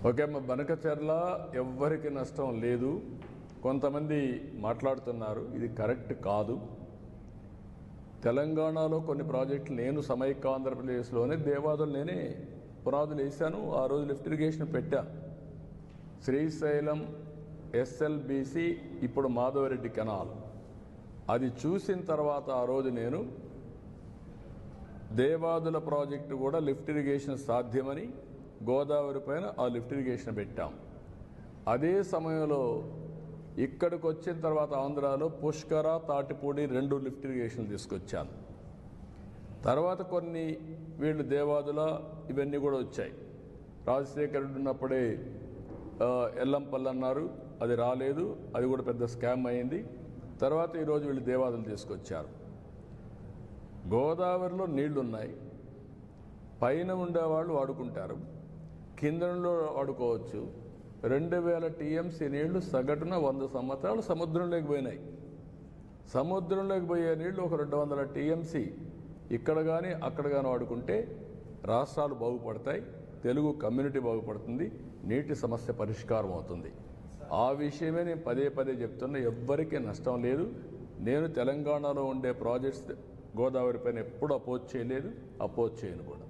Okay అమ్మ, బనకచెర్ల ఎవ్వరికి నష్టం లేదు. కొంతమంది మాట్లాడుతున్నారు, ఇది కరెక్ట్ కాదు. తెలంగాణలో కొన్ని ప్రాజెక్టులు నేను సమైక్య ఆంధ్రప్రదేశ్లోనే దేవాదులు నేనే పునాదులు వేశాను. ఆ రోజు లిఫ్ట్ ఇరిగేషన్ పెట్టా. శ్రీశైలం ఎస్ఎల్బిసి, ఇప్పుడు మాధవరెడ్డి కెనాల్, అది చూసిన తర్వాత ఆ రోజు నేను దేవాదుల ప్రాజెక్టు కూడా లిఫ్ట్ ఇరిగేషన్ సాధ్యమని గోదావరి పైన ఆ లిఫ్ట్ ఇరిగేషన్ పెట్టాం. అదే సమయంలో ఇక్కడికి వచ్చిన తర్వాత ఆంధ్రాలో పుష్కర, తాటిపూడి 2 లిఫ్ట్ ఇరిగేషన్లు తీసుకొచ్చాను. తర్వాత కొన్ని వీళ్ళు దేవాదుల ఇవన్నీ కూడా వచ్చాయి. రాజశేఖర్ రెడ్డి ఉన్నప్పుడే ఎల్లంపల్లి అన్నారు, అది రాలేదు, అది కూడా పెద్ద స్కామ్ అయింది. తర్వాత ఈరోజు వీళ్ళు దేవాదులు తీసుకొచ్చారు. గోదావరిలో నీళ్లున్నాయి, పైన ఉండేవాళ్ళు వాడుకుంటారు, కిందలో వాడుకోవచ్చు. 2000 టీఎంసీ నీళ్లు సగటున 100 సంవత్సరాలు సముద్రంలోకి పోయినాయి. సముద్రంలోకి పోయే నీళ్లు ఒక 200 టీఎంసీ ఇక్కడ కానీ అక్కడ కానీ వాడుకుంటే రాష్ట్రాలు బాగుపడతాయి, తెలుగు కమ్యూనిటీ బాగుపడుతుంది, నీటి సమస్య పరిష్కారం అవుతుంది. ఆ విషయమే నేను పదే పదే చెప్తున్నా. ఎవ్వరికీ నష్టం లేదు. నేను తెలంగాణలో ఉండే ప్రాజెక్ట్స్ గోదావరి పైన ఎప్పుడు అపోజ్ చేయలేదు, అపోజ్ చేయను కూడా.